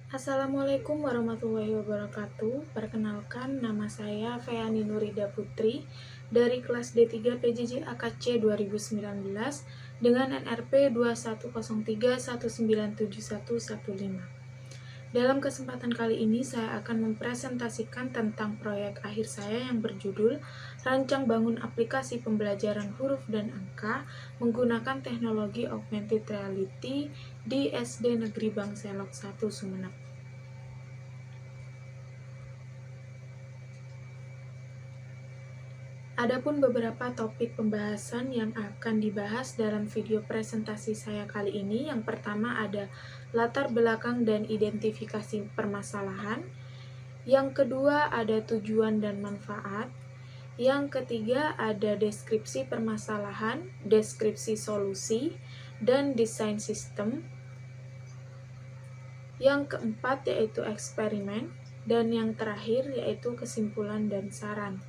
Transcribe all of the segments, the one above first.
Assalamualaikum warahmatullahi wabarakatuh. Perkenalkan, nama saya Feani Nurida Putri dari kelas D3 PJJ AKC 2019 dengan NRP 2103197115. Dalam kesempatan kali ini saya akan mempresentasikan tentang proyek akhir saya yang berjudul Rancang Bangun Aplikasi Pembelajaran Huruf dan Angka menggunakan teknologi augmented reality di SD Negeri Bangselok 1 Sumeneb. Adapun beberapa topik pembahasan yang akan dibahas dalam video presentasi saya kali ini. Yang pertama ada latar belakang dan identifikasi permasalahan. Yang kedua ada tujuan dan manfaat. Yang ketiga ada deskripsi permasalahan, deskripsi solusi, dan desain sistem. Yang keempat yaitu eksperimen. Dan yang terakhir yaitu kesimpulan dan saran.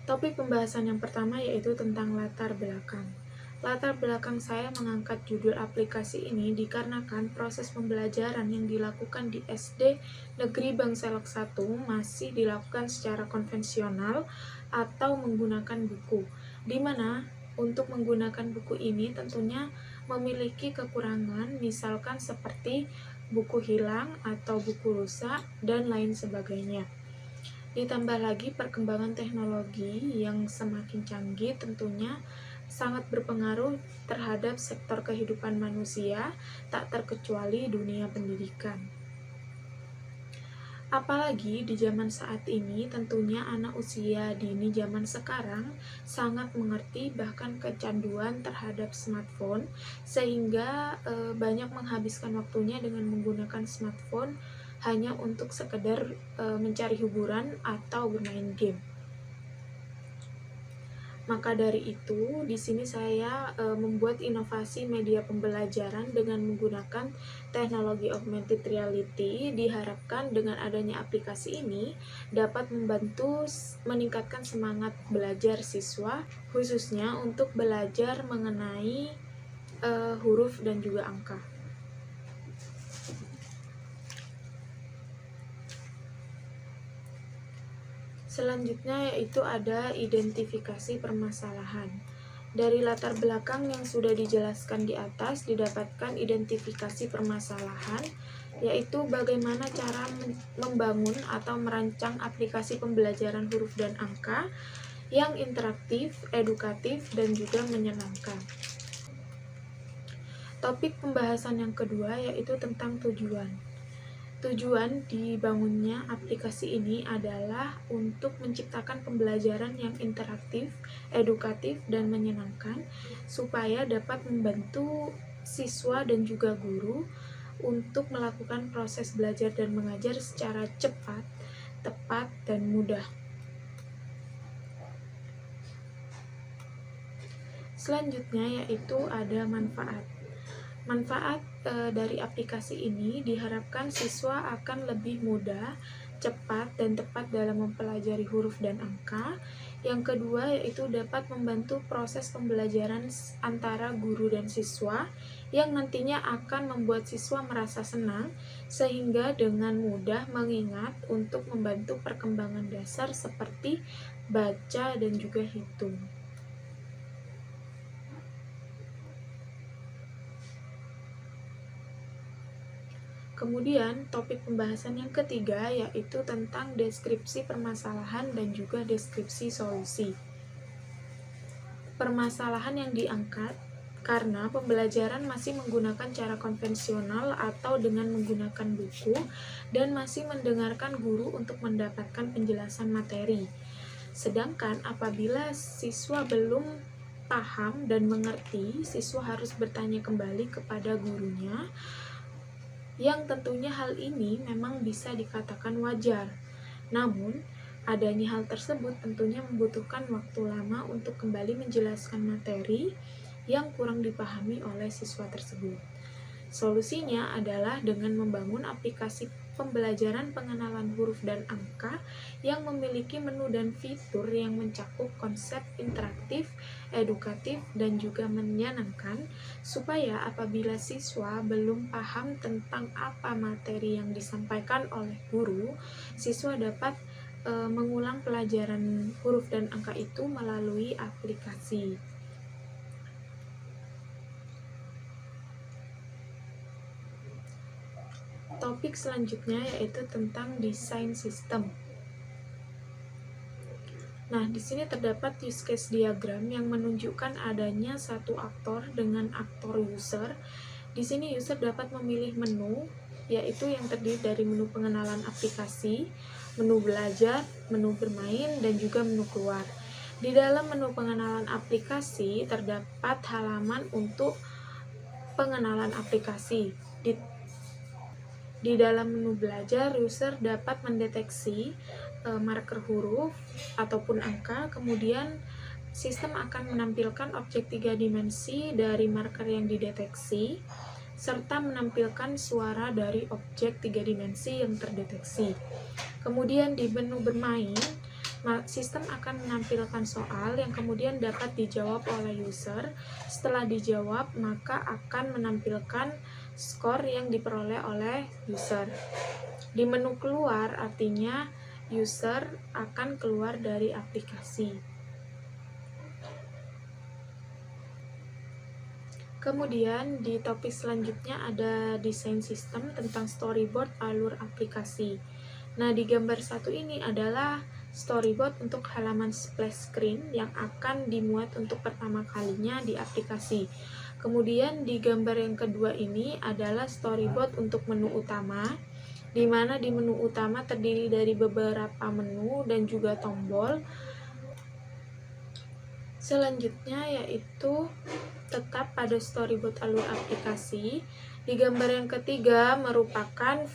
Topik pembahasan yang pertama yaitu tentang latar belakang. Latar belakang saya mengangkat judul aplikasi ini dikarenakan proses pembelajaran yang dilakukan di SD Negeri Bangselok 1 masih dilakukan secara konvensional atau menggunakan buku, di mana untuk menggunakan buku ini tentunya memiliki kekurangan, misalkan seperti buku hilang atau buku rusak dan lain sebagainya. Ditambah lagi perkembangan teknologi yang semakin canggih tentunya sangat berpengaruh terhadap sektor kehidupan manusia, tak terkecuali dunia pendidikan. Apalagi di zaman saat ini tentunya anak usia dini zaman sekarang sangat mengerti bahkan kecanduan terhadap smartphone, sehingga banyak menghabiskan waktunya dengan menggunakan smartphone hanya untuk sekedar mencari hiburan atau bermain game. Maka dari itu, di sini saya membuat inovasi media pembelajaran dengan menggunakan teknologi augmented reality. Diharapkan dengan adanya aplikasi ini dapat membantu meningkatkan semangat belajar siswa, khususnya untuk belajar mengenai huruf dan juga angka. Selanjutnya yaitu ada identifikasi permasalahan. Dari latar belakang yang sudah dijelaskan di atas didapatkan identifikasi permasalahan, yaitu bagaimana cara membangun atau merancang aplikasi pembelajaran huruf dan angka yang interaktif, edukatif, dan juga menyenangkan. Topik pembahasan yang kedua yaitu tentang tujuan. Tujuan dibangunnya aplikasi ini adalah untuk menciptakan pembelajaran yang interaktif, edukatif, dan menyenangkan supaya dapat membantu siswa dan juga guru untuk melakukan proses belajar dan mengajar secara cepat, tepat, dan mudah. Selanjutnya yaitu ada manfaat. Manfaat dari aplikasi ini diharapkan siswa akan lebih mudah, cepat, dan tepat dalam mempelajari huruf dan angka. Yang kedua yaitu dapat membantu proses pembelajaran antara guru dan siswa yang nantinya akan membuat siswa merasa senang sehingga dengan mudah mengingat untuk membantu perkembangan dasar seperti baca dan juga hitung. Kemudian topik pembahasan yang ketiga yaitu tentang deskripsi permasalahan dan juga deskripsi solusi. Permasalahan yang diangkat karena pembelajaran masih menggunakan cara konvensional atau dengan menggunakan buku dan masih mendengarkan guru untuk mendapatkan penjelasan materi. Sedangkan apabila siswa belum paham dan mengerti, siswa harus bertanya kembali kepada gurunya, yang tentunya hal ini memang bisa dikatakan wajar. Namun, adanya hal tersebut tentunya membutuhkan waktu lama untuk kembali menjelaskan materi yang kurang dipahami oleh siswa tersebut. Solusinya adalah dengan membangun aplikasi pembelajaran pengenalan huruf dan angka yang memiliki menu dan fitur yang mencakup konsep interaktif, edukatif, dan juga menyenangkan, supaya apabila siswa belum paham tentang apa materi yang disampaikan oleh guru, siswa dapat mengulang pelajaran huruf dan angka itu melalui aplikasi. Topik selanjutnya yaitu tentang desain sistem. Nah, di sini terdapat use case diagram yang menunjukkan adanya satu aktor dengan aktor user. Di sini user dapat memilih menu, yaitu yang terdiri dari menu pengenalan aplikasi, menu belajar, menu bermain, dan juga menu keluar. Di dalam menu pengenalan aplikasi terdapat halaman untuk pengenalan aplikasi. Di dalam menu belajar, user dapat mendeteksi marker huruf ataupun angka, kemudian sistem akan menampilkan objek 3 dimensi dari marker yang dideteksi, serta menampilkan suara dari objek 3 dimensi yang terdeteksi. Kemudian di menu bermain, sistem akan menampilkan soal yang kemudian dapat dijawab oleh user. Setelah dijawab, maka akan menampilkan skor yang diperoleh oleh user. Di menu keluar, artinya user akan keluar dari aplikasi. Kemudian di topik selanjutnya ada desain sistem tentang storyboard alur aplikasi. Nah, di gambar satu ini adalah storyboard untuk halaman splash screen yang akan dimuat untuk pertama kalinya di aplikasi. Kemudian di gambar yang kedua ini adalah storyboard untuk menu utama, di mana di menu utama terdiri dari beberapa menu dan juga tombol. Selanjutnya yaitu tetap pada storyboard alur aplikasi. Di gambar yang ketiga merupakan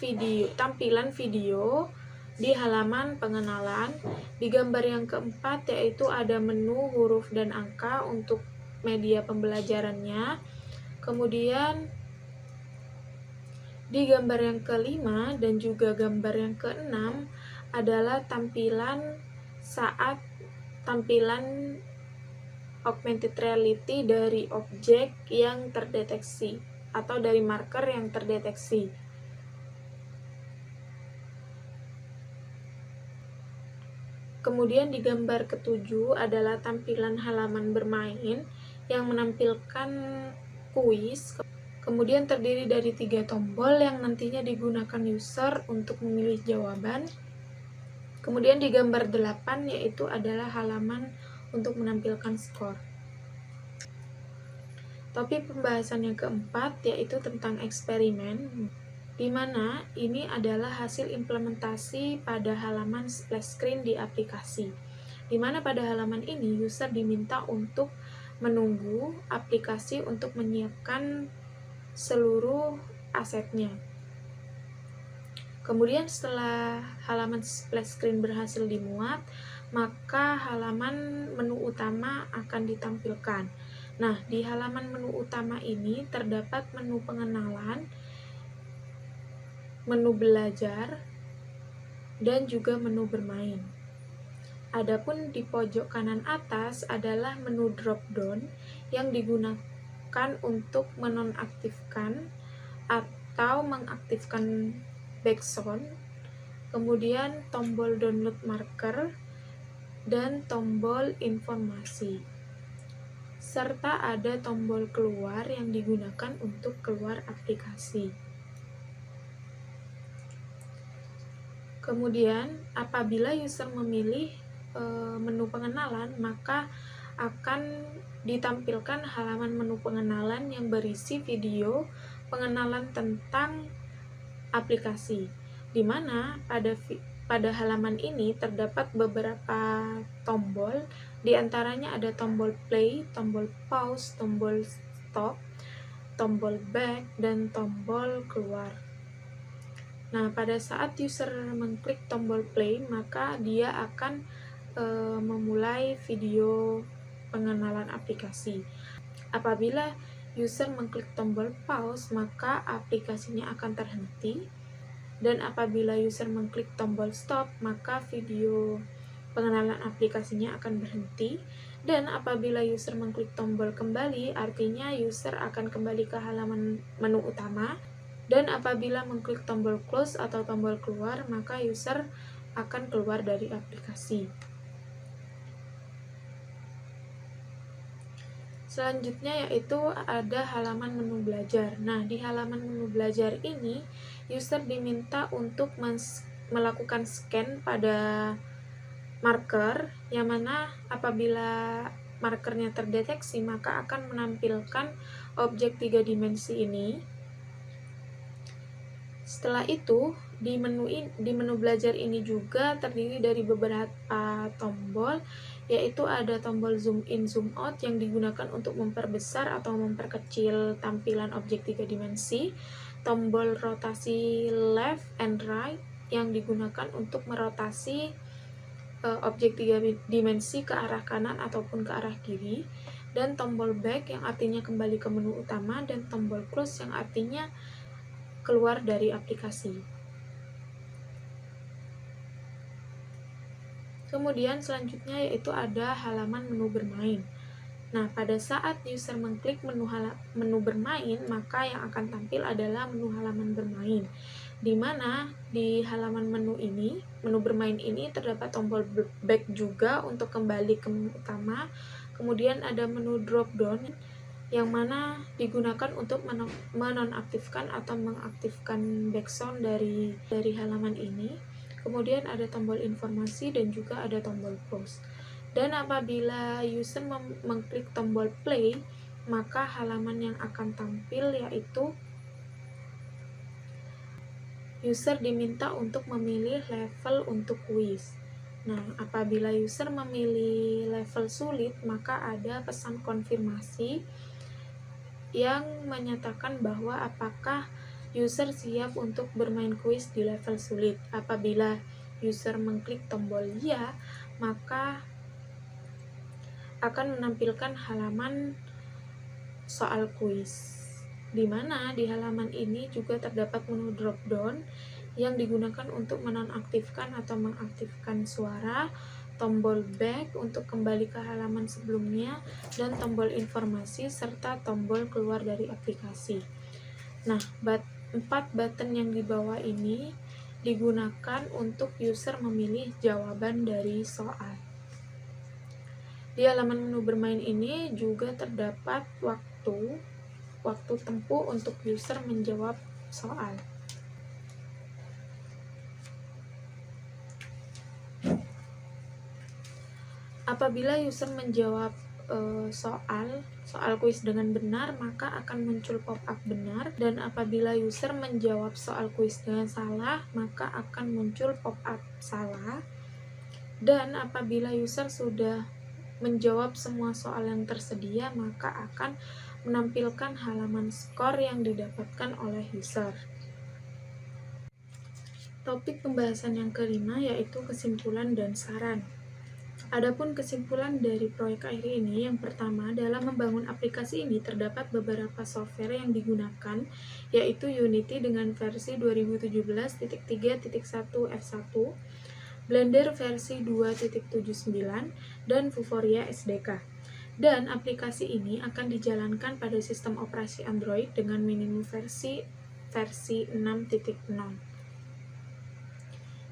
tampilan video di halaman pengenalan. Di gambar yang keempat yaitu ada menu huruf dan angka untuk media pembelajarannya. Kemudian di gambar yang kelima dan juga gambar yang keenam adalah tampilan augmented reality dari objek yang terdeteksi atau dari marker yang terdeteksi. Kemudian di gambar ketujuh adalah tampilan halaman bermain yang menampilkan kuis, kemudian terdiri dari 3 tombol yang nantinya digunakan user untuk memilih jawaban. Kemudian di gambar 8 yaitu adalah halaman untuk menampilkan skor. Topik pembahasan yang keempat yaitu tentang eksperimen, di mana ini adalah hasil implementasi pada halaman splash screen di aplikasi. Di mana pada halaman ini user diminta untuk menunggu aplikasi untuk menyiapkan seluruh asetnya. Kemudian setelah halaman splash screen berhasil dimuat, maka halaman menu utama akan ditampilkan. Nah, di halaman menu utama ini terdapat menu pengenalan, menu belajar, dan juga menu bermain. Adapun di pojok kanan atas adalah menu drop down yang digunakan untuk menonaktifkan atau mengaktifkan background, kemudian tombol download marker dan tombol informasi, serta ada tombol keluar yang digunakan untuk keluar aplikasi. Kemudian apabila user memilih menu pengenalan, maka akan ditampilkan halaman menu pengenalan yang berisi video pengenalan tentang aplikasi, di mana pada halaman ini terdapat beberapa tombol, di antaranya ada tombol play, tombol pause, tombol stop, tombol back, dan tombol keluar. Nah, pada saat user mengklik tombol play, maka dia akan memulai video pengenalan aplikasi. Apabila user mengklik tombol pause, maka aplikasinya akan terhenti. Dan apabila user mengklik tombol stop, maka video pengenalan aplikasinya akan berhenti. Dan apabila user mengklik tombol kembali, artinya user akan kembali ke halaman menu utama. Dan apabila mengklik tombol close atau tombol keluar, maka user akan keluar dari aplikasi. Selanjutnya yaitu ada halaman menu belajar. Nah, di halaman menu belajar ini, user diminta untuk melakukan scan pada marker, yang mana apabila markernya terdeteksi, maka akan menampilkan objek 3 dimensi ini. Setelah itu, di menu belajar ini juga terdiri dari beberapa tombol, yaitu ada tombol zoom in, zoom out yang digunakan untuk memperbesar atau memperkecil tampilan objek 3 dimensi, tombol rotasi left and right yang digunakan untuk merotasi objek 3 dimensi ke arah kanan ataupun ke arah kiri, dan tombol back yang artinya kembali ke menu utama, dan tombol close yang artinya keluar dari aplikasi. Kemudian selanjutnya yaitu ada halaman menu bermain. Nah, pada saat user mengklik menu bermain, maka yang akan tampil adalah menu halaman bermain, di mana di halaman menu bermain ini terdapat tombol back juga untuk kembali ke menu utama. Kemudian ada menu drop down yang mana digunakan untuk menonaktifkan atau mengaktifkan background dari halaman ini. Kemudian ada tombol informasi dan juga ada tombol pause. Dan apabila user mengklik tombol play, maka halaman yang akan tampil yaitu user diminta untuk memilih level untuk quiz. Nah, apabila user memilih level sulit, maka ada pesan konfirmasi yang menyatakan bahwa apakah user siap untuk bermain kuis di level sulit. Apabila user mengklik tombol ya, maka akan menampilkan halaman soal kuis, di mana di halaman ini juga terdapat menu drop down yang digunakan untuk menonaktifkan atau mengaktifkan suara, tombol back untuk kembali ke halaman sebelumnya, dan tombol informasi serta tombol keluar dari aplikasi. Nah, 4 button yang di bawah ini digunakan untuk user memilih jawaban dari soal. Di halaman menu bermain ini juga terdapat waktu tempuh untuk user menjawab soal. Apabila user menjawab soal kuis dengan benar, maka akan muncul pop-up benar, dan apabila user menjawab soal kuis dengan salah, maka akan muncul pop-up salah. Dan apabila user sudah menjawab semua soal yang tersedia, maka akan menampilkan halaman skor yang didapatkan oleh user. Topik pembahasan yang kelima yaitu kesimpulan dan saran. Adapun kesimpulan dari proyek akhir ini, yang pertama, dalam membangun aplikasi ini terdapat beberapa software yang digunakan, yaitu Unity dengan versi 2017.3.1 F1, Blender versi 2.79, dan Vuforia SDK. Dan aplikasi ini akan dijalankan pada sistem operasi Android dengan minimum versi 6.0.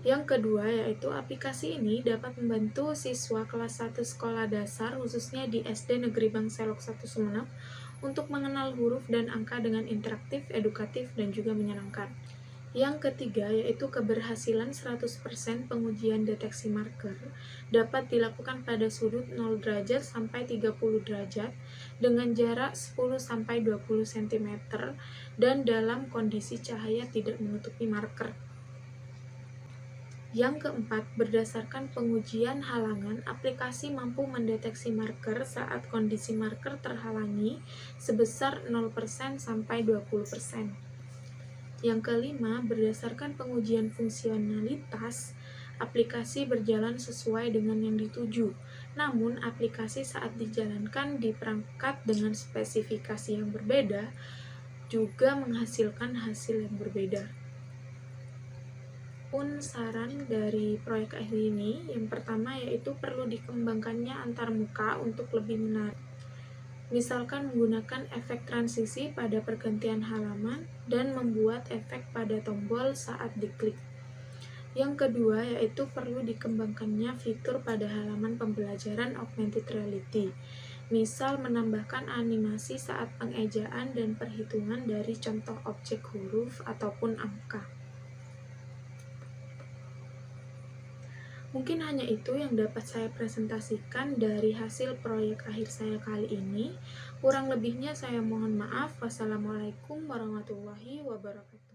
Yang kedua yaitu aplikasi ini dapat membantu siswa kelas 1 sekolah dasar khususnya di SD Negeri Bang Selok 1 Sumeneb untuk mengenal huruf dan angka dengan interaktif, edukatif, dan juga menyenangkan. Yang ketiga yaitu keberhasilan 100% pengujian deteksi marker dapat dilakukan pada sudut 0 derajat sampai 30 derajat dengan jarak 10 sampai 20 cm dan dalam kondisi cahaya tidak menutupi marker. Yang keempat, berdasarkan pengujian halangan, aplikasi mampu mendeteksi marker saat kondisi marker terhalangi sebesar 0% sampai 20%. Yang kelima, berdasarkan pengujian fungsionalitas, aplikasi berjalan sesuai dengan yang dituju. Namun, aplikasi saat dijalankan di perangkat dengan spesifikasi yang berbeda juga menghasilkan hasil yang berbeda. Adapun saran dari proyek akhir ini, yang pertama yaitu perlu dikembangkannya antarmuka untuk lebih menarik. Misalkan menggunakan efek transisi pada pergantian halaman dan membuat efek pada tombol saat diklik. Yang kedua yaitu perlu dikembangkannya fitur pada halaman pembelajaran augmented reality. Misal menambahkan animasi saat pengejaan dan perhitungan dari contoh objek huruf ataupun angka. Mungkin hanya itu yang dapat saya presentasikan dari hasil proyek akhir saya kali ini. Kurang lebihnya saya mohon maaf. Wassalamualaikum warahmatullahi wabarakatuh.